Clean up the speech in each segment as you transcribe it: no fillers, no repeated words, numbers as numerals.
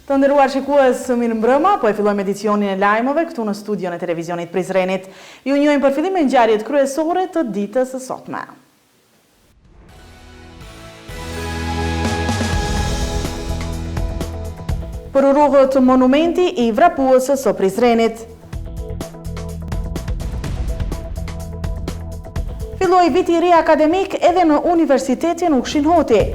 Të nderuar shikues, mirëmbrëma, po e fillojmë edicionin e lajmeve këtu në studion e televizionit Prizrenit. Ju njohim për fillim me ngjarjet kryesore të ditës së sotme. Përurohet monumenti i vrapuesës së Prizrenit. Filloi viti i ri akademik edhe në Universitetin Ukshin Hoti.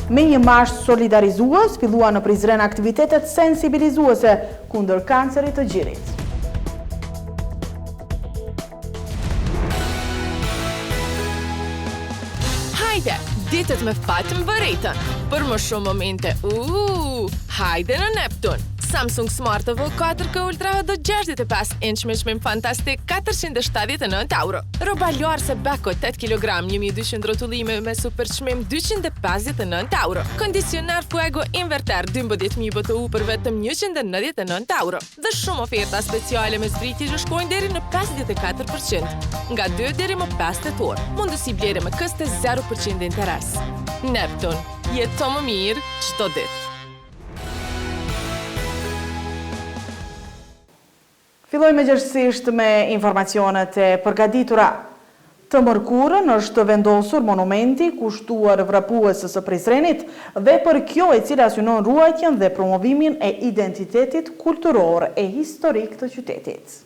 Me një marsh solidarizues, fillua në Prizren aktivitetet sensibilizuese kundër kancerit të gjirit. Hajde, ditët me fatën vëretën. Për më shumë momente, hajde në Neptun. Samsung Smart TV 4K Ultra do 65 inch me çmim fantastik 479 euro. Roba luarse Beko 8 kg 1200 rrotullime me super çmim 259 euro. Kondicionar Fuego Inverter 12.000 BTU për vetëm 199 euro. Dhe shumë oferta speciale me zbritje që shkojnë deri në 54%. Nga 2 deri më 5 tetor. Mundësi blerje me këste 0% interes. Neptun, jeto më mirë çdo ditë. Fillojmë gjithsesisht me informacionet e përgatitura. Të mërkurën është vendosur monumenti kushtuar vrapuesës së Prizrenit dhe për kjo e cila synon ruajtjen dhe promovimin e identitetit kulturor e historik të qytetit.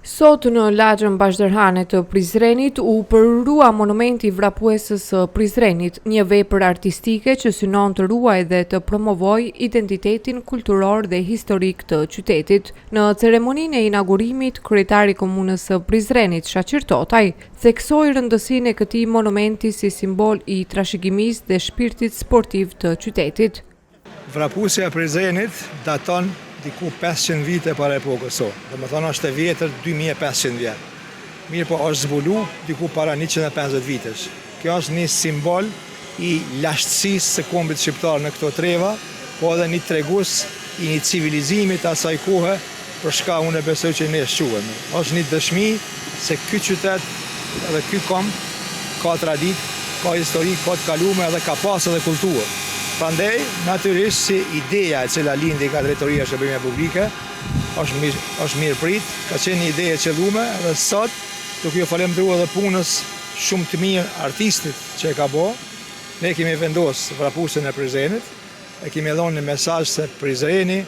Sot në lagjën Bashdërhane të Prizrenit u përrua monumenti vrapuesës së Prizrenit, një vepër artistike që synon të ruaj dhe të promovoj identitetin kulturor dhe historik të qytetit. Në ceremoninë e inaugurimit, kryetari i komunës së Prizrenit, Shaqir Totaj, theksoi rëndësinë e këtij monumenti si simbol i trashëgimisë dhe shpirtit sportiv të qytetit. Vrapuesja e Prizrenit daton diku 500 vite para epokës so. Dhe më thonë është e vjetër 2500 vjetë. Mirë po është zbulu diku para 150 vitesh. Kjo është një simbol i lashtësisë së kombit shqiptar në këto treva, po edhe një tregus i një civilizimit asaj kohe për shka unë e besoj që ne shquhem. Është një dëshmi se ky qytet edhe ky komb ka traditë, ka histori, ka të kalume edhe ka pas edhe kulturë. Prandaj, natyrisht si ideja e cila lindi nga drejtoria e shërbimeve publike është mirë prit, ka qenë një ide e qellume dhe sot, duke ju falenderuar edhe punës shumë të mirë artistit që e ka bo, ne kemi vendosur vrapuesën e Prizrenit, e kemi dhënë një mesazh se Prizreni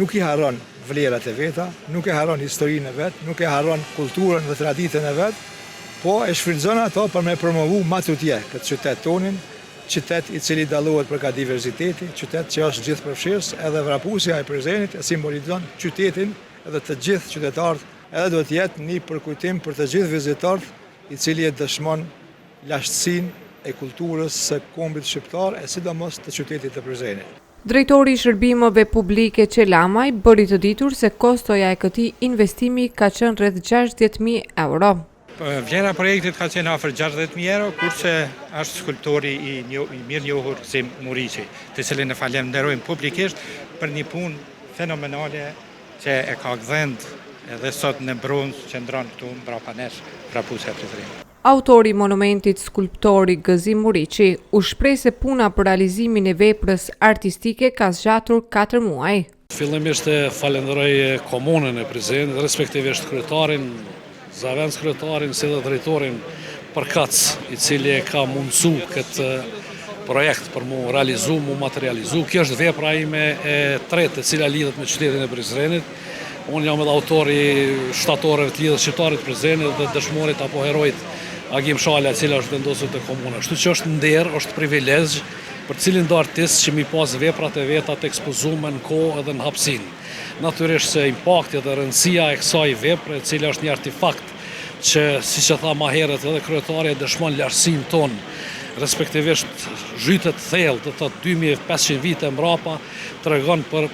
nuk i harron vlerat e veta, nuk e harron historinë e vet, nuk e harron kulturën dhe traditën e vet, po e shfrytëzon ato për me promovu më tutje këtë qytet tonin, qytet i cili dallohet për ka diversiteti, qytet që është gjithëpërfshirës, edhe vrapuesja e Prizrenit e simbolizon qytetin edhe të gjithë qytetarët, edhe do të jetë një përkujtim për të gjithë vizitorët i cili e dëshmon lashtësinë e kulturës së kombit shqiptar e sidomos të qytetit të Prizrenit. Drejtori i shërbimeve publike Qelamaj bëri të ditur se kostoja e këtij investimi ka qenë rreth 60.000 euro. Vlera projektit ka qenë afër 60.000 euro, kurse është skulptori i mirë njohur Gzim Muriqi, të cilin e falenderojmë publikisht për një punë fenomenale që e ka dhënë edhe sot në bronz që ndron këtu mbrapa nesh vrapuesja e Prizrenit. Autori i monumentit, skulptori Gzim Muriqi, u shpreh se puna për realizimin e veprës artistike ka zgjatur 4 muaj. Fillimisht falenderoj komunën e Prizrenit, respektivisht kryetarin, zavendës kryetarin si dhe drejtorin përkatës, i cili e ka mundësu këtë projekt për mu realizu, mu materializu. Kjo është vepra ime e tretë e cila lidhet me qytetin e Prizrenit. Unë jam edhe autori shtatorëve të lidhjes shqiptarit Prizrenit dhe dëshmorit apo herojt Agim Shala, e cila është vendosur te komuna. Kështu që është nder, është privilegj për cilin do artist që mi pas veprat e veta të ekspozume në kohë edhe në hapësinë. Natyrisht se impakti dhe rëndësia e kësaj vepre, e cila është një artefakt që, siç e tha më herët edhe kryetari, dëshmon lartësinë tonë, respektivisht zhytet thellë të 2500 vite mbrapa, tregon për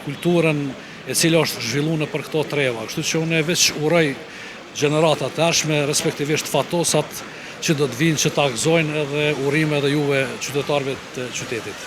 kulturën e cila është zhvilluar për këto treva. Kështu që unë veç uroj gjeneratat e ardhshme, respektivisht fatosat që do të vinë që ta gëzojnë edhe urime edhe juve qytetarëve të qytetit.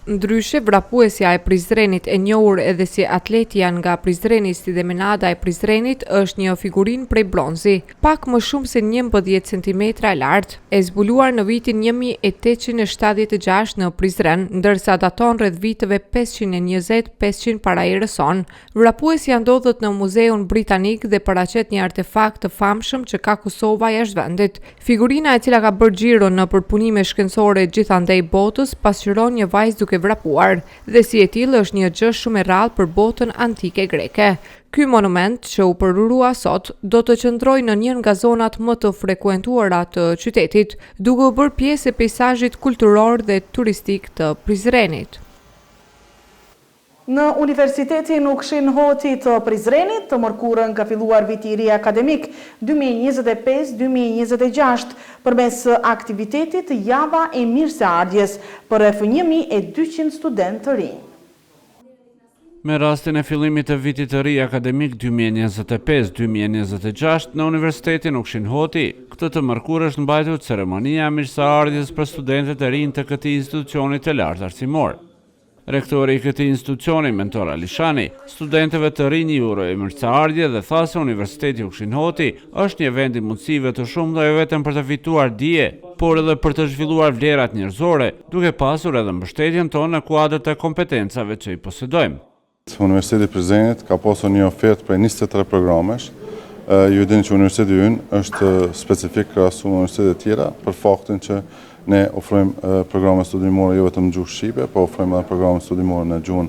Ndryshe, vrapuesja e Prizrenit e njohur edhe si Atletia nga Prizreni si dhe Menada e Prizrenit është një figurinë prej bronzi, pak më shumë se 11 cm e lartë, e zbuluar në vitin 1876 në Prizren, ndërsa daton rreth viteve 520-500 para erës son. Vrapuesja ndodhet në Muzeun Britanik dhe paraqet një artefakt të famshëm që ka Kosova jashtë vendit. Figurina e cila ka bërë xhiro në përpunime shkencore gjithandej botës pasqyron një vajzë duke vrapuar dhe si e tillë është një gjë shumë e rrallë për botën antike greke. Ky monument që u përrua sot do të qëndrojë në një nga zonat më të frekuentuara të qytetit, duke u bërë pjesë e peizazhit kulturor dhe turistik të Prizrenit. Në Universitetin Ukshin Hoti të Prizrenit, të mërkurën ka filluar viti i ri akademik 2025-2026 përmes aktivitetit Java e Mirëseardhjes për rreth 1200 studentë të rinj. Me rastin e fillimit të vitit të ri akademik 2025-2026 në Universitetin Ukshin Hoti, këtë të mërkurë është mbajtur ceremonia e mirëseardhjes për studentët e rinj të këtij institucionit të lartë arsimor. Rektori i këtij institucioni, Mentor Alishani, studentëve të rinj i uroi mirëseardhje dhe tha se Universiteti Ukshin Hoti është një vend i mundësive të shumta jo vetëm për të fituar dije, por edhe për të zhvilluar vlerat njerëzore, duke pasur edhe mbështetjen tonë në kuadër të kompetencave që i posedojmë. Universiteti Prizrenit ka pasur një ofertë prej 23 programesh. Ju dini që universiteti ynë është specifik krahasu me universitetet tjera për faktin që ne ofrojmë programe studimore jo vetëm në gjuhë shqipe, po ofrojmë edhe programe studimore në gjuhën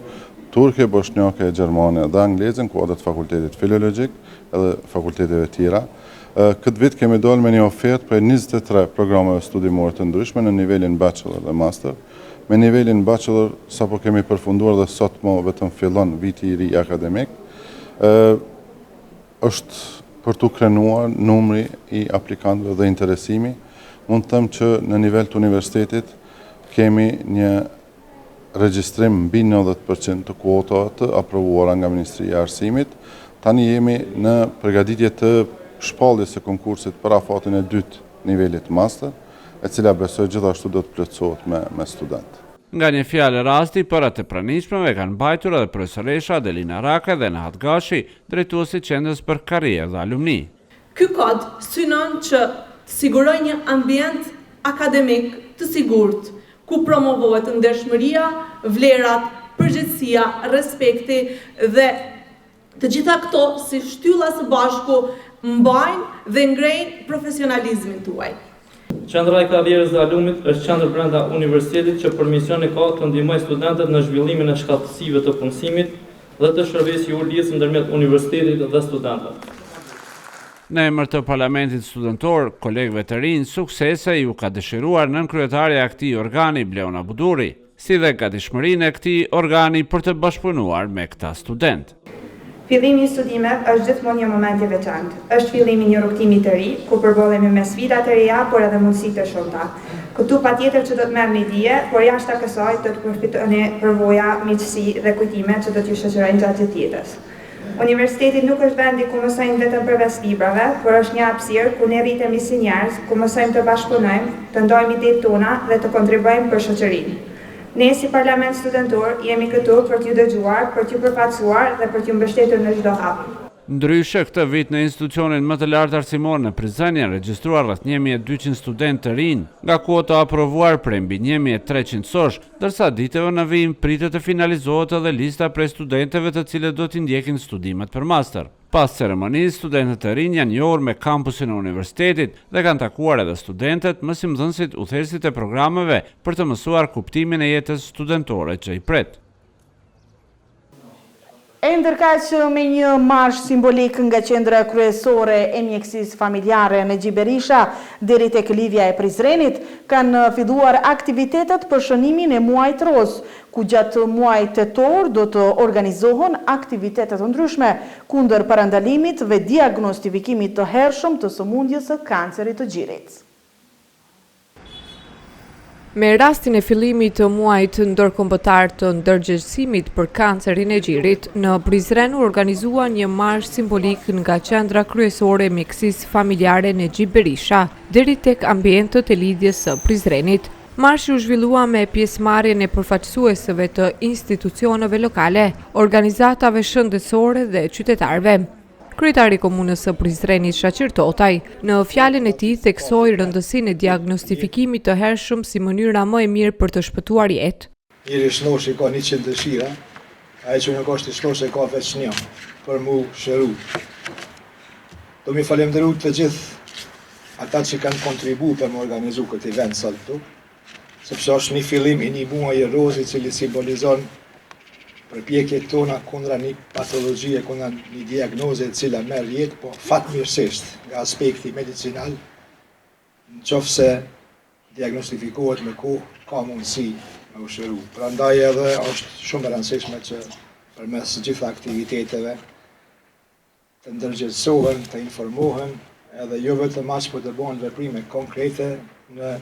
turke, bosnjake, gjermane dhe angleze në kuadër të fakultetit filologjik edhe fakulteteve tjera. Këtë vit kemi dalë me një ofertë prej 23 programeve studimore të ndryshme në nivelin bachelor dhe master. Me nivelin bachelor sapo kemi përfunduar dhe sot më vetëm fillon viti i ri akademik, është për të krenuar numri i aplikantëve dhe interesimi. Mund të them që në nivel të universitetit kemi një regjistrim mbi 90% të kuotave të aprovuara nga Ministria e Arsimit. Tani jemi në përgatitje të shpalljes së konkursit për afatin e dytë nivelit master, e cila besoj gjithashtu do të plotësohet me studentë. Nga një fjalë rasti, për atë pranishmeve kanë mbajtur edhe profesoresha Adelina Raka dhe Nahat Gashi, drejtuesi qendrës për karrierë dhe alumni. Ky kod synon që të siguroj një ambient akademik të sigurt, ku promovohet ndershmëria, vlerat, përgjegjësia, respekti dhe të gjitha këto si shtylla së bashku mbajnë dhe ngrejnë profesionalizmin tuaj. Qendra e karrierës dhe alumnit është qendër brenda universitetit që për mision e ka të ndihmojë studentët në zhvillimin e shkallësive të punësimit dhe të shërbesë i uljes ndërmjet universitetit dhe studentëve. Në emër të Parlamentit Studentor, kolegëve të rinj, suksese ju ka dëshiruar nënkryetaria e këtij organi Bleona Buduri, si dhe gatishmërinë e këtij organi për të bashkëpunuar me këta studentë. Fillimi i studimeve është gjithmonë një moment i veçantë. Është fillimi i një rrugtimi të ri, ku përballemi me sfida të reja, por edhe mundësi të shumta. Këtu patjetër që do të merrni dije, por jashtë kësaj do të përfitoni përvoja, miqësi dhe kujtime që do t'ju shoqërojnë gjatë gjithë jetës. Universiteti nuk është vendi ku mësojmë vetëm përveç librave, por është një hapësirë ku ne rritemi si njerëz, ku mësojmë të bashkëpunojmë, të ndajmë idetë tona dhe të kontribuojmë për shoqërinë. Ne si Parlament Studentor jemi këtu për t'ju dëgjuar, për t'ju përfaqësuar dhe për t'ju mbështetur në çdo hap. Ndryshe, këtë vit në institucionin më të lartë arsimor në Prizren janë regjistruar rreth 1200 studentë të rinj, nga kuota aprovuar prej mbi 1300 sosh, ndërsa ditëve në vijim pritet të finalizohet edhe lista prej studentëve të cilët do t'i ndjekin studimet për master. Pas ceremonisë, studentët të rinj janë njohur me kampusin e universitetit dhe kanë takuar edhe studentët, mësimdhënësit, udhëheqësit e programeve për të mësuar kuptimin e jetës studentore që i pret. E ndërkaq me një marsh simbolik nga qendra kryesore e mjekësisë familjare Nexhi Berisha deri tek lidhja e Prizrenit, kanë filluar aktivitetet për shënimin e muajit roz, ku gjatë muajit tetor do të organizohen aktivitete të ndryshme kundër parandalimit dhe diagnostifikimit të hershëm të sëmundjes së kancerit të gjirit. Me rastin e fillimit të muajit ndërkombëtar të ndërgjegjësimit për kancerin e gjirit, në Prizren u organizua një marsh simbolik nga qendra kryesore e mjekësisë familjare Nexhi Berisha deri tek ambientët e lidhjes së Prizrenit. Marshi u zhvillua me pjesëmarrjen e përfaqësuesve të institucioneve lokale, organizatave shëndetësore dhe qytetarëve. Kryetari i komunës së Prizrenit Shaqir Totaj, në fjalën e tij theksoi rëndësinë e diagnostifikimit të hershëm si mënyra më e mirë për të shpëtuar jetë. Njëri shnoshi ka 100 dëshira, ai që nuk është i shnoshi ka veç një, për mu shëru. Do mi falemnderu të gjithë ata që kanë kontribu për më organizu këtë event sot këtu, sepse është një fillim i një muaji rozi cili simbolizon përpjekjet tona kundra një patologjie, kundra një diagnoze e cila merr jetë, po fatmirësisht nga aspekti medicinal, në qoftë se diagnostifikohet me kohë, ka mundësi me u shëru. Prandaj edhe është shumë e rëndësishme që përmes gjitha aktiviteteve të ndërgjegjësohen, të informohen, edhe jo vetëm aq, po të bëhen veprime konkrete në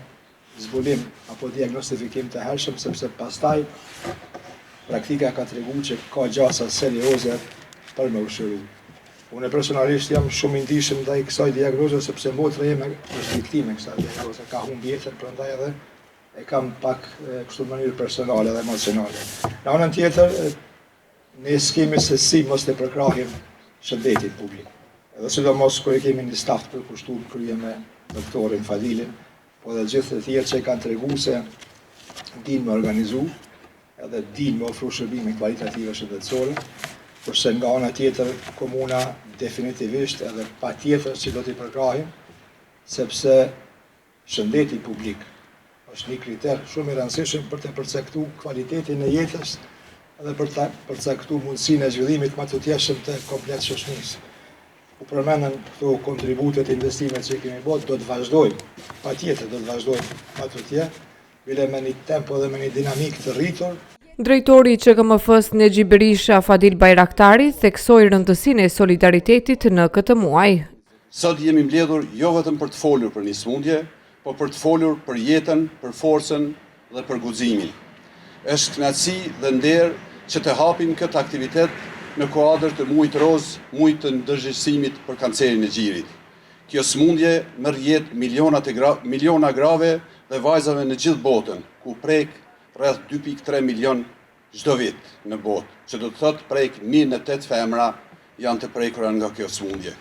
zbulim apo diagnostifikim të hershëm, sepse pastaj praktika ka tregu që ka gjasa serioze për me u shëru. Unë personalisht jam shumë i ndihshëm ndaj kësaj diagnoze sepse motra ime është viktime e kësaj diagnoze, ka humbur jetën, prandaj edhe e kam pak kështu në mënyrë personale dhe emocionale. Në anën tjetër, ne skemi se si mos të përkrahim shëndetin publik. Edhe sidomos kur e kemi një staf të përkushtuar krye me doktorin Fadilin, po dhe gjithë të tjerë që kanë tregu se din me organizu, edhe din me ofru shërbime kvalitative shëndetësore, kurse nga ana tjetër komuna definitivisht edhe pa tjetër që do t'i përkrahim, sepse shëndeti publik është një kriter shumë i rëndësishëm për të përcaktuar kvalitetin e jetës edhe për të përcaktuar mundësinë e zhvillimit më të tjeshëm të komplet shoqërisë. U përmendën këto kontributet e investimet që kemi bërë, do të vazhdojmë, patjetër do të vazhdojmë më të tjerë, bile me një tempo dhe me një dinamik të rritur. Drejtori i QKMF-s Nexhi Berisha Fadil Bajraktari theksoi rëndësinë e solidaritetit në këtë muaj. Sot jemi mbledhur jo vetëm për të folur për një sëmundje, po për të folur për jetën, për forcën dhe për guximin. Është kënaqësi dhe nder që të hapim këtë aktivitet në kuadër të muajit roz, muajit të ndërgjegjësimit për kancerin e gjirit. Kjo sëmundje merr jetë miliona grave dhe vajzave në gjithë botën, ku prek rreth 2.3 milion çdo vit në botë, që do të thotë prek 1 në 8 femra janë të prekura nga kjo sëmundje.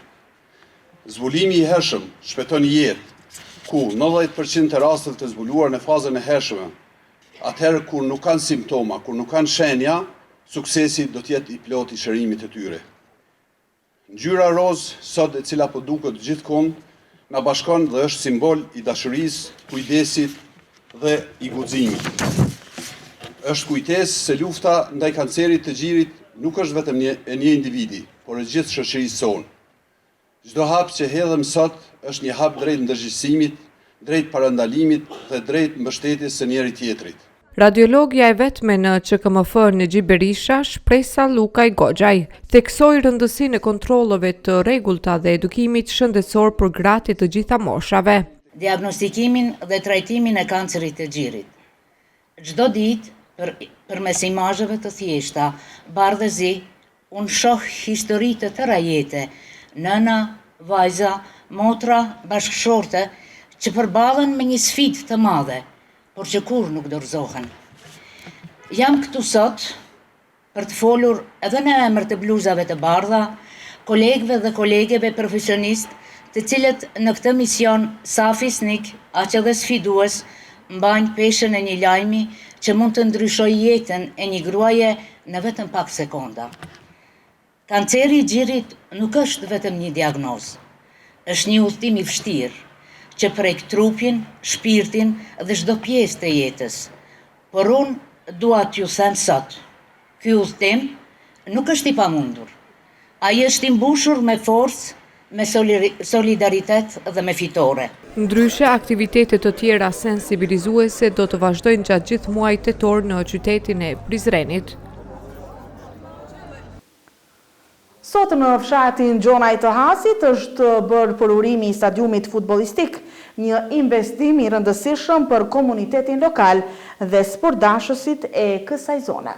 Zbulimi i hershëm shpëton jetë, ku 90% të rastet të zbuluar në fazën e hershme, atëherë kur nuk kanë simptoma, kur nuk kanë shenja, suksesi do të jetë i plot i shërimit të tyre. Ngjyra roz, sot e cila po duket gjithkund, na bashkon dhe është simbol i dashurisë, kujdesit dhe i guximit. Është kujtesë se lufta ndaj kancerit të gjirit nuk është vetëm e një individi, por e gjithë shoqërisë sonë. Çdo hap që hedhëm sot është një hap drejt ndërgjegjësimit, drejt parandalimit dhe drejt mbështetjes së njëri tjetrit. Radiologja e vetme në QKMF Nexhi Berisha, Shpresa Lukaj Goxhaj, theksoi rëndësinë e kontrolleve të rregullta dhe edukimit shëndetësor për gratë të gjitha moshave. Diagnostikimin dhe trajtimin e kancerit të gjirit. Çdo ditë përmes imazheve të thjeshta, bardhëzi, unë shoh histori të tëra jete, nëna, vajza, motra, bashkëshorte, që përballen me një sfidë të madhe, por që kur nuk dorëzohen. Jam këtu sot për të folur edhe në emër të bluzave të bardha, kolegëve dhe kolegeve profesionistë, të cilët në këtë mision sa fisnik, aq edhe sfidues, mbajnë peshën e një lajmi që mund të ndryshojë jetën e një gruaje në vetëm pak sekonda. Kanceri i gjirit nuk është vetëm një diagnozë, është një udhtim i vështirë, që prek trupin, shpirtin dhe çdo pjesë të jetës. Por unë dua t'ju them sot, ky udhtim nuk është i pamundur. Ai është i mbushur me forcë, me solidaritet dhe me fitore. Ndryshe, aktivitetet të tjera sensibilizuese do të vazhdojnë gjatë gjithë muajit tetor në qytetin e Prizrenit. Sot në fshatin Gjonaj të Hasit është bërë përurimi i stadiumit futbollistik, një investim i rëndësishëm për komunitetin lokal dhe sportdashësit e kësaj zone.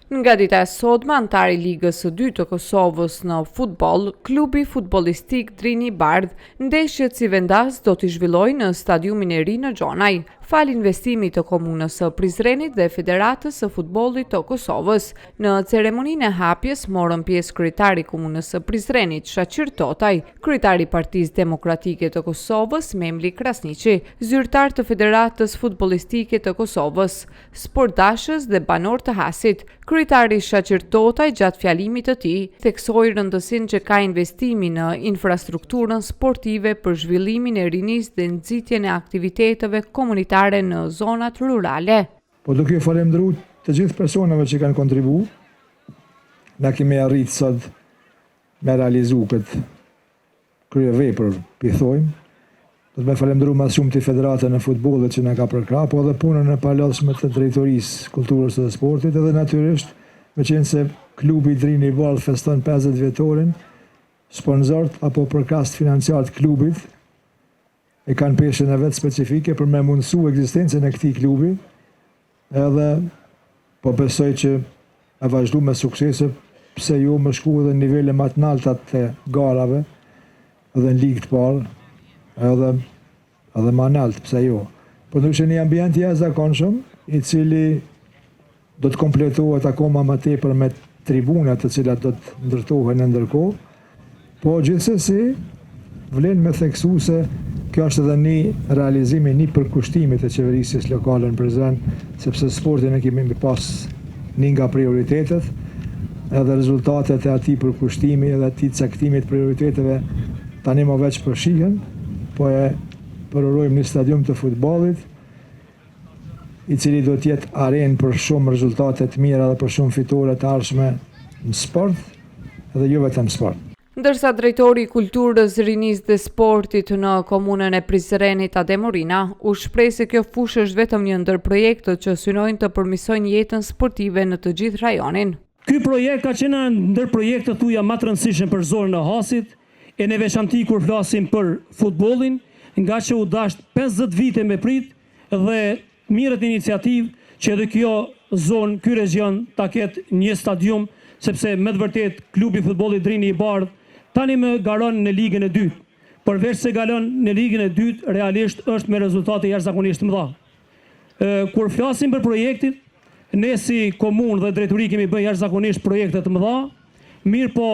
Nga dita e sotme, antari Ligës së 2 të Kosovës në futboll, klubi futbollistik Drini Bardh, ndeshjet si vendas do t'i zhvillojë në stadiumin e ri në Gjonaj. fal investimit të komunës së Prizrenit dhe Federatës së Futbollit të Kosovës. Në ceremoninë e hapjes morën pjesë kryetari i komunës së Prizrenit, Shaqir Totaj, kryetari i Partisë Demokratike të Kosovës, Memli Krasniqi, zyrtar të Federatës Futbollistike të Kosovës, sportashës dhe banor të Hasit. Kryetari Shaqir Totaj gjatë fjalimit të tij theksoi rëndësinë që ka investimi në infrastrukturën sportive për zhvillimin e rinisë dhe nxitjen e aktiviteteve komunitare në zonat rurale. Po duke falendëruar të gjithë personave që kanë kontribuar, na kemi arritë sot me realizu këtë kryevepër, thojmë. Do të me falendëruar më shumë të Federatën e Futbollit që na ka përkrahur, po edhe punën e palodhshme të Drejtorisë Kulturës dhe Sportit, edhe natyrisht, meqense klubi Drini i Bardh feston 50 vjetorin, sponsorët apo përkast financiar të klubit e kanë peshën e vetë specifike për me mundësu ekzistencën e këtij klubi, edhe po besoj që e vazhdu me suksese, pse jo më shku edhe nivele më të larta të garave, edhe në ligë të parë, edhe më lart, pse jo. Por ndryshe një ambient jashtëzakonshëm, i cili do të kompletohet akoma më tepër me tribunat të cilat do të ndërtohen në ndërkohë, po gjithsesi vlen me theksu se kjo është edhe një realizimi, një përkushtimit të qeverisjes lokale në Prizren, sepse sportin e kemi pas një nga prioritetet, edhe rezultatet e atij përkushtimi edhe atij caktimit prioriteteve tani më veç përshihen, po e përorojmë një stadium të futbollit, i cili do të jetë arenë për shumë rezultate të mira dhe për shumë fitore të ardhshme në sport, edhe jo vetëm sport. Ndërsa drejtori i kulturës, rinisë dhe sportit në komunën e Prizrenit, Adem Orina, u shpreh se kjo fushë është vetëm një ndër projektet që synojnë të përmirësojnë jetën sportive në të gjithë rajonin. Ky projekt ka qenë ndër projektet tuaja më të rëndësishme për zonën e Hasit, e në veçanti kur flasim për futbollin, nga që u dasht 50 vite me prit dhe mirët iniciativë që edhe kjo zonë, ky region ta ketë një stadium, sepse me të vërtet klubi futbollit Drini i Bardh tani më garon në ligën e dytë. Përveç se galon në ligën e dytë, realisht është me rezultate jashtëzakonisht të mëdha. Kur flasim për projektin, ne si komunë dhe drejtori kemi bërë jashtëzakonisht projekte të mëdha, mirë po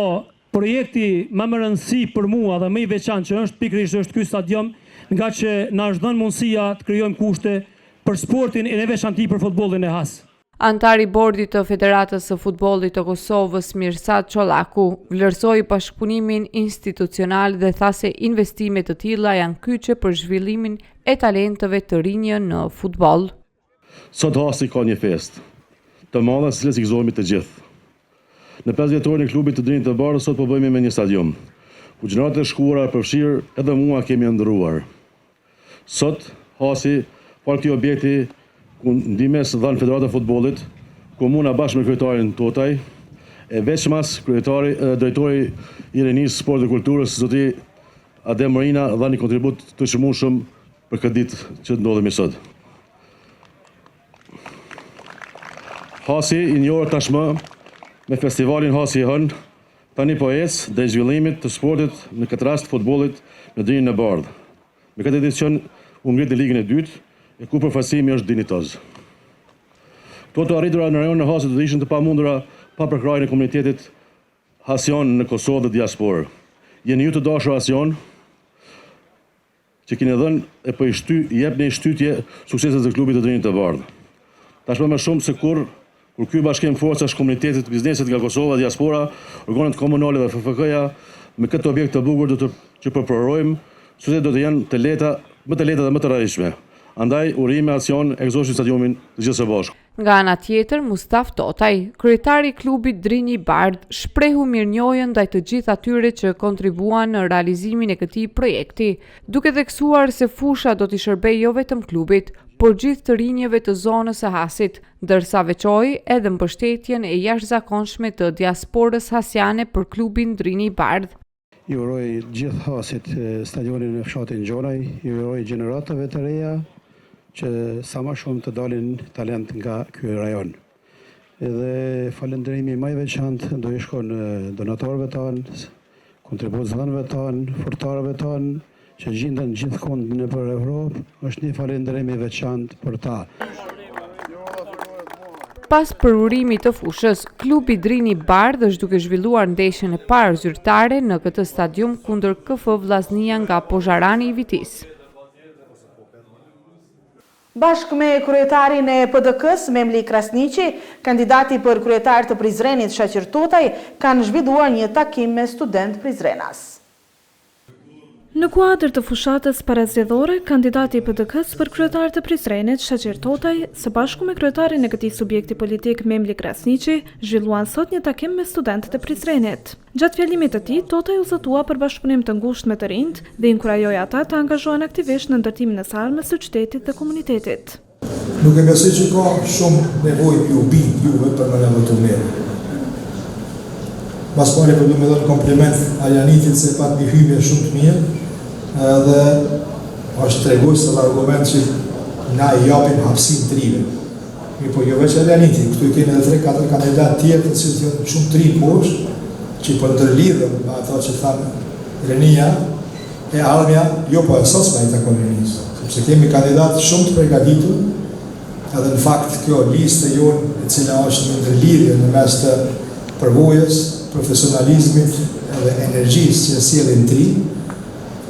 projekti më i rëndësi për mua dhe më i veçantë që është pikërisht është ky stadium, nga që na është dhënë mundësia të krijojmë kushte për sportin e në veçanti për futbollin e Has. Antari i bordit të Federatës së Futbollit të Kosovës, Mirsad Çollaku, vlerësoi bashkëpunimin institucional dhe tha se investimet të tilla janë kyçe për zhvillimin e talenteve të rinj në futboll. Sot Hasi ka një festë të madhe, cilës i gëzohemi të gjithë. Në 5 vjetorin e klubit të Drinit të Bardhë sot po bëjmë me një stadium, ku gjeneratët e shkuara përfshirë edhe mua kemi ndëruar. Sot Hasi, par këtij objekti, ku ndihmes dhanë Federata e Futbollit, komuna bashkë me kryetarin Totaj, e veçmas drejtori i rinisë, sport dhe kulturës, zoti Adem Orina, dha një kontribut të çmueshëm për këtë ditë që ndodhemi sot. Hasi i njohur tashmë me festivalin Hasi i Hën, tani po ecë dhe zhvillimit të sportit, në këtë rast futbollit në Drinin e Bardhë. Me këtë edicion u ngrit në ligën e dytë, e ku përfaqësimi është dinitoz. Këto të arritura në rajonin e Hasit do të ishin të pamundura pa përkrahjen e komunitetit hasian në Kosovë dhe diasporë. Jeni ju të dashur hasion që keni dhënë e po jepni shtytje sukseset të klubit të Drinit të Bardhë. Tashmë më shumë se kur ky bashkim forcash komunitetit, bizneset nga Kosova, diaspora, organet komunale dhe FFK-ja me këtë objekt të bukur që përprojojmë, sukseset do të jenë më të lehta dhe më të rrjedhshme. Andaj urime Hasion e gëzoshim stadiumin të gjithë së bashku. Nga ana tjetër, Mustaf Totaj, kryetari i klubit Drini i Bardhë, shprehu mirënjohjen ndaj të gjithë atyre që kontribuan në realizimin e këtij projekti, duke theksuar se fusha do t'i shërbejë jo vetëm klubit, por gjithë të rinjeve të zonës së Hasit, ndërsa veçoi edhe mbështetjen e jashtëzakonshme të diasporës hasiane për klubin Drini i Bardhë. I uroj gjithë Hasit stadionin në fshatin Gjonaj, i uroj gjeneratave të reja që sa më shumë të dalin talent nga ky rajon. Edhe falënderimi më i veçantë do i shkon donatorëve tanë, kontribuesve tanë, furtarëve tanë që gjindën gjithkund në për Evropë, është një falënderim i veçantë për ta. Pas përurimit të fushës, klubi Drini Bardh është duke zhvilluar ndeshjen e parë zyrtare në këtë stadium kundër KF Vllaznia nga Pozharani i Vitis. Bashkë me kryetarin e PDK-s, Memli Krasniqi, kandidati për kryetar të Prizrenit Shaqir Totaj, kanë zhvilluar një takim me student Prizrenas. Në kuadër të fushatës parazgjedhore, kandidati i PDK-s për kryetar të Prizrenit Shaqir Totaj, së bashku me kryetarin e këtij subjekti politik Memli Krasniqi, zhvilluan sot një takim me studentët e Prizrenit. Gjatë fjalimit të tij, Totaj u zotua për bashkëpunim të ngushtë me të rinjt dhe inkurajoi ata të angazhohen aktivisht në ndërtimin e sarmës së qytetit dhe komunitetit. Nuk e besoj që ka shumë nevojë ju bind juve për në javë të mirë. Mas pari për du me dhënë kompliment Ajanitit se pat një hymje shumë të mirë, dhe është tregues të argument që na i japim hapësim të rive. Po jo veç Ajanitit, këtu i kemi edhe 3-4 kandidat tjerë të cilët janë shumë të rinë poshtë, që për ndërlidhëm me ato që thamë Renia e Almja, jo po e sosma i takon Renis, sepse kemi kandidat shumë të pregaditur, edhe në fakt kjo listë jonë e cila është në ndërlidhje në mes të përvojës, profesionalizmit edhe energjisë që sjellin tri,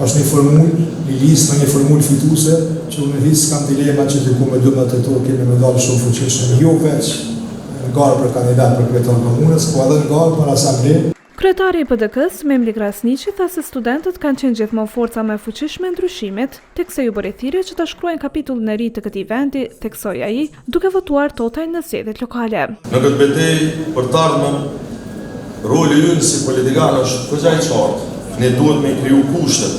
është një formullë, një listë me një formullë fituse, që unë hisë kam dilema që të ku me dëmë të to kemi me dalë shumë fuqishëm, jo veç në garë për kandidat për kryetar komunës, po edhe në garë për asamble. Kryetari i PDK-s, Memli Krasniqi, tha se studentët kanë qenë gjithmonë forca më e fuqishme e ndryshimit, tekse ju bëri thirrje që ta shkruajnë kapitullin e ri të këtij vendi, theksoi ai, duke votuar Totaj në zgjedhjet lokale. Në këtë betejë për të ardhmen, roli ynë si politikanë është përgjaj qartë. Ne duhet me kriju kushtet,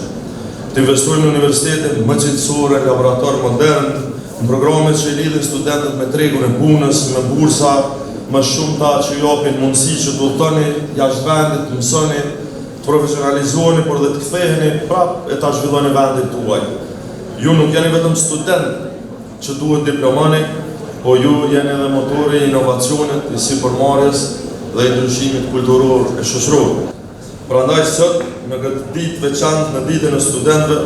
të investojmë në universitetet më cilësore, laborator modern, në programet që lidhin studentët me tregun e punës, me bursa, më shumë ta që japin mundësi që të udhtoni jashtë vendit, të mësoni, të profesionalizoni, por dhe të ktheheni prap e ta zhvilloni vendit tuaj. Ju nuk jeni vetëm student që duhet diplomani, po ju jeni edhe motori i inovacionit, i sipërmarrjes dhe i ndryshimit kulturor e shoqëror. Prandaj sot, në këtë ditë veçantë, në ditën e studentëve,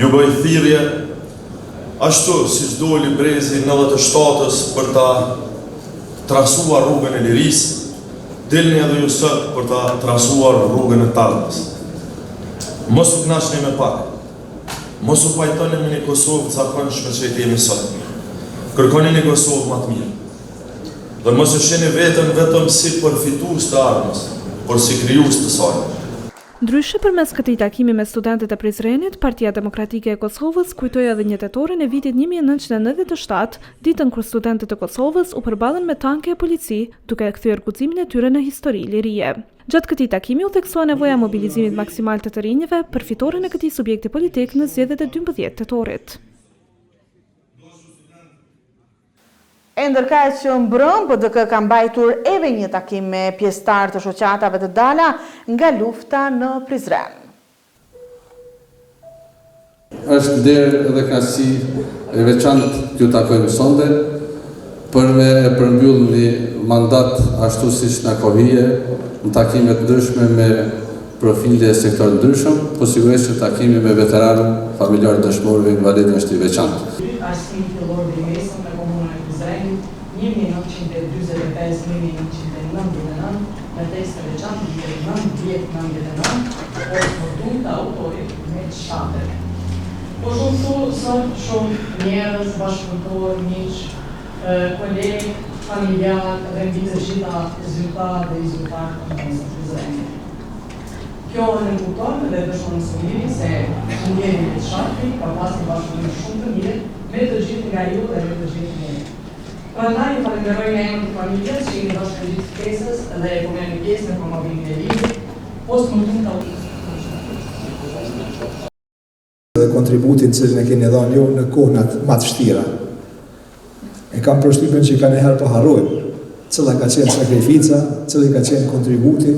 ju bëj thirrje ashtu siç doli brezi 97-s për ta trasuar rrugën e lirisë, dilni edhe ju sot për ta trasuar rrugën e tardhjes. Mos u kënaqni me pak. Mos u pajtoni me një Kosovë të zakonshme që kemi sot. Kërkoni një Kosovë më të mirë. Dhe mos u shihni veten vetëm si përfitues të ardhmës, por si krijues të saj. Ndryshe përmes këtij takimi me studentët e Prizrenit, Partia Demokratike e Kosovës kujtoi edhe 1 tetorin e vitit 1997, ditën kur studentët e Kosovës u përballën me tanke e polici, duke e kthyer guximin e tyre në histori lirie. Gjatë këtij takimi u theksua nevoja e mobilizimit maksimal të rinjve për fitoren e këtij subjekti politik në zgjedhjet e 12 tetorit. E ndërkaq që mbrëm, PDK ka mbajtur edhe një takim me pjesëtar të shoqatave të dala nga lufta në Prizren. Është nderë edhe kënaqësi e veçantë t'ju takojmë sonte për me përmbyllë një mandat ashtu siç na kohije në takime të ndryshme me profile e sektorit ndryshëm, po sigurisht që takimi me veteranët familjarë dëshmorëve invalidë është i veçantë. 1945-1999, me teste veçantë 1999, është fortun të autorit me qatet. Po shumë këtu sot shumë njerëz, bashkëpunëtor, miq, kolegë, familjar dhe mbi të gjitha zyrtar dhe i zyrtar të Komunës së Prizrenit. Kjo në kupton dhe dëshmon së se ndjeni me shati, ka pasi bashkëpunim shumë të mirë me të gjithë nga ju dhe me të gjithë njerëz. Prandaj ju falenderoj nga emër të familjes që jeni bashkë të gjithë pjesës dhe e përmeni pjesë në promovimin e ligjit, post mundun të dhe kontributin që ne keni dhënë ju në kohët më të vështira. E kam përshtypjen që kanë herë po harrojmë cila ka qenë sakrifica, cili ka qenë kontributi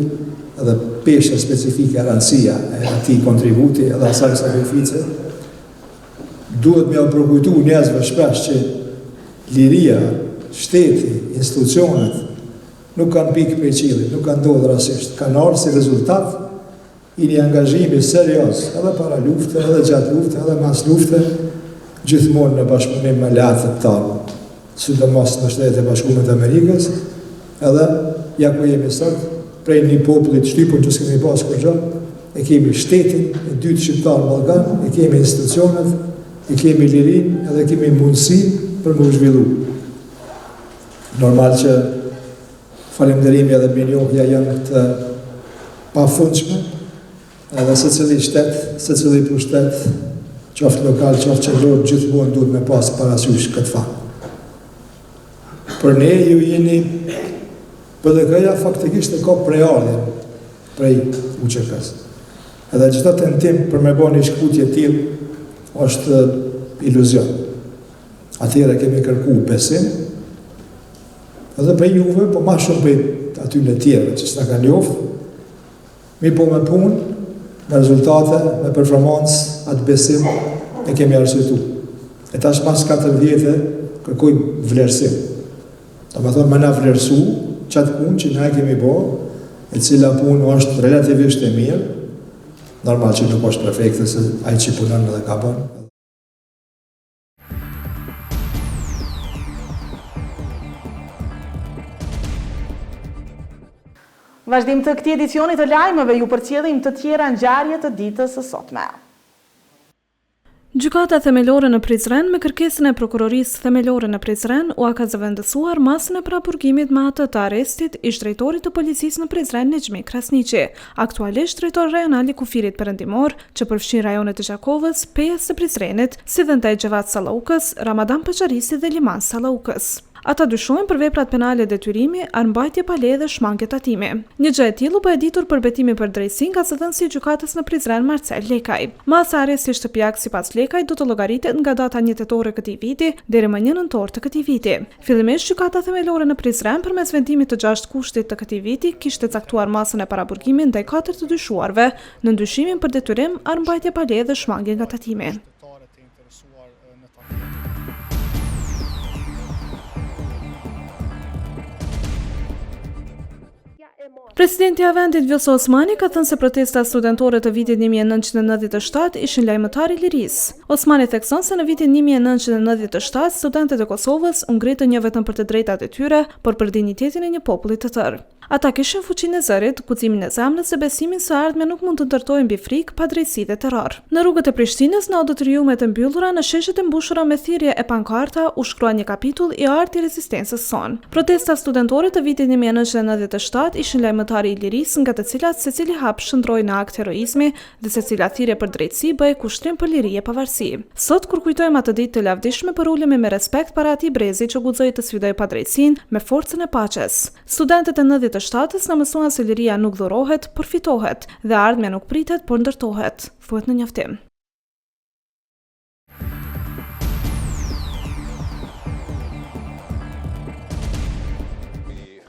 dhe peshë specifike rëndësia e atij kontributi edhe asaj sakrifice. Duhet me përkujtu njerëzve shpesh që liria, shteti, institucionet nuk kanë pikë për qiellit, nuk kanë ndodhur rasisht, kanë ardhur si rezultat i një angazhimi serios, edhe para lufte, edhe gjatë lufte, edhe mas lufte, gjithmonë në bashkëpunim me aleatët tanë, sidomos në Shtetet e Bashkuara të Amerikës, edhe ja ku jemi sot, prej një popullit shtypur që s'kemi pas kurrë, e kemi shtetin, e dytë shqiptar Ballkan, e kemi institucionet, e kemi lirin, edhe kemi mundësin për më zhvillu. Normal që falemderimi edhe mirënjohja janë të pafundshme, edhe se cili shtet, se cili pushtet, qoftë lokal, qoftë qendror, gjithmonë duhet me pas parasysh këtë fakt. Për ne ju jeni PDK-ja faktikisht e ka preardhje prej UÇK-s. Edhe çdo tentim për me bën një shkputje të tillë është iluzion. Atëherë kemi kërkuar besim, edhe për juve, po ma shumë për aty në tjere që s'na kanë njoftë, mi po me punë, me rezultate, me performancë, atë besim e kemi arsyetu. E tash pas 4 vjetë kërkojmë vlerësim. Do me thonë me na vlerësu qatë punë që na kemi bo, e cila punë është relativisht e mirë, normal që nuk është perfekte se ai që punon edhe ka bërë. Vazhdim të këtij edicioni të lajmeve ju përcjellim të tjera ngjarje të ditës së sotme. Gjykata themelore në Prizren me kërkesën e prokurorisë themelore në Prizren u ka zëvendësuar masën e paraburgimit me atë të arrestit ish drejtorit të policisë në Prizren Nexhmi Krasniqi, aktualisht drejtor rajonal i kufirit perëndimor, që përfshin rajonet e Gjakovës, Pejës së Prizrenit, si dhe ndaj Xhevat Sallaukës, Ramadan Paçarisi dhe Liman Sallaukës. Ata dyshohen për veprat penale detyrimi, armbajtje pa leje dhe shmangje tatimi. Një gjë e tillë u bë ditur për betimin për drejtësi nga zëdhënësi i gjykatës në Prizren Marcel Lekaj. Masa e arrestit shtëpiak sipas Lekaj do të llogaritet nga data 1 tetor këtij viti deri më 1 nëntor të këtij viti. Fillimisht gjykata themelore në Prizren përmes vendimit të 6 kushtit të këtij viti kishte caktuar masën e paraburgimit ndaj 4 të dyshuarve në ndyshimin për detyrim, armbajtje pa leje dhe shmangje nga tatimi. Presidenti i vendit Vjosa Osmani ka thënë se protestat studentore të vitit 1997 ishin lajmëtar i lirisë. Osmani thekson se në vitin 1997 studentët e Kosovës u ngritën jo vetëm për të drejtat e tyre, por për dinjitetin e një populli të tërë. Ata kishin fuqinë e zërit, guximin e zemrës dhe besimin se ardhmja nuk mund të ndërtojnë mbi frikë, padrejtësi dhe terror. Në rrugët e Prishtinës, në auditoriumet e mbyllura, në sheshet e mbushura me thirrje e pankarta, u shkrua një kapitull i artë i rezistencës son. Protestat studentore të vitit 1997 ishin lajmëtari i lirisë, nga të cilat secili hap shndroi në akt heroizmi dhe secila thirrje për drejtësi bëhej kushtrim për liri e pavarësi. Sot kur kujtojmë atë ditë të lavdishme, përulemi me respekt para atij brezi që guxoi të sfidojë padrejtësinë me forcën e paqes. Studentët e 97-s na mësuan se liria nuk dhurohet, por fitohet, dhe ardhmja nuk pritet, por ndërtohet, thuhet në njoftim.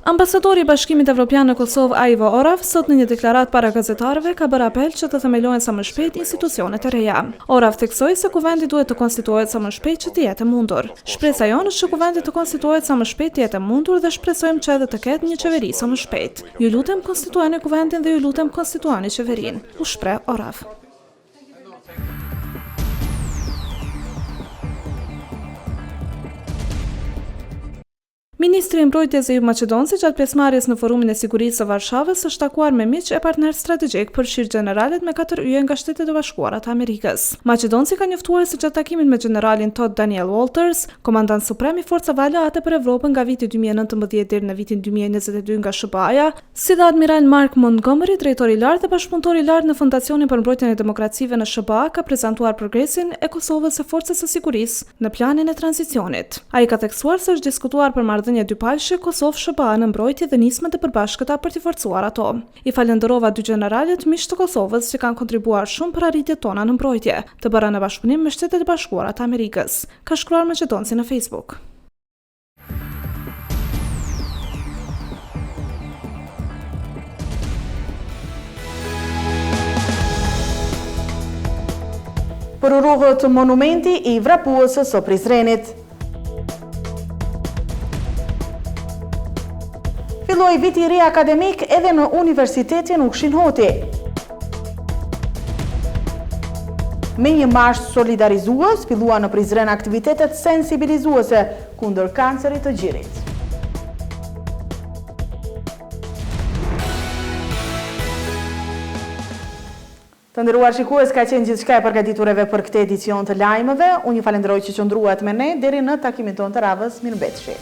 Ambasadori i Bashkimit Evropian në Kosovë Aivo Orav sot në një deklaratë para gazetarëve ka bërë apel që të themelohen sa më shpejt institucionet e reja. Orav theksoi se kuvendi duhet të konstituohet sa më shpejt që të jetë mundur. Shpresa jonë është që kuvendi të konstituohet sa më shpejt të jetë mundur dhe shpresojmë që edhe të ketë një qeveri sa më shpejt. Ju lutem konstituoni kuvendin dhe ju lutem konstituoni qeverinë, u shpreh Orav. Ministri i Mbrojtjes e Maqedonisë gjatë pjesëmarrjes në Forumin e Sigurisë së Varshavës është takuar me miq e partner strategjik për fshirë generalet me 4 yje nga Shtetet e Bashkuara të Amerikës. Maqedonci ka njoftuar se gjatë takimit me generalin Todd Daniel Walters, komandant suprem i Forcave Aleate për Evropën nga viti 2019 deri në vitin 2022 nga SBA-ja, si dhe admiral Mark Montgomery, drejtor i lartë dhe bashkëpunëtor i lartë në Fondacionin për Mbrojtjen e Demokracive në SBA, ka prezantuar progresin e Kosovës së forcës së sigurisë në planin e tranzicionit. Ai ka theksuar se është diskutuar për marrëdhënie dypalshe Kosovë-SBA në mbrojtje dhe nismet e përbashkëta për t'i forcuar ato. I falenderova dy generalet miq të Kosovës që kanë kontribuar shumë për arritjet tona në mbrojtje, të bëra në bashkëpunim me Shtetet e Bashkuara të Amerikës, ka shkruar Maqedonci në Facebook. Për urrugët monumenti i vrapuesës së Prizrenit. Filloi viti i ri akademik edhe në Universitetin Ukshin Hoti. Me një marsh solidarizues, fillua në Prizren aktivitetet sensibilizuese kundër kancerit të gjirit. Të nderuar shikues, ka qenë gjithçka e përgatitureve për këtë edicion të lajmeve. Unë ju falenderoj që qëndruat me ne deri në takimin tonë të radhës. Mirëmbëjtje.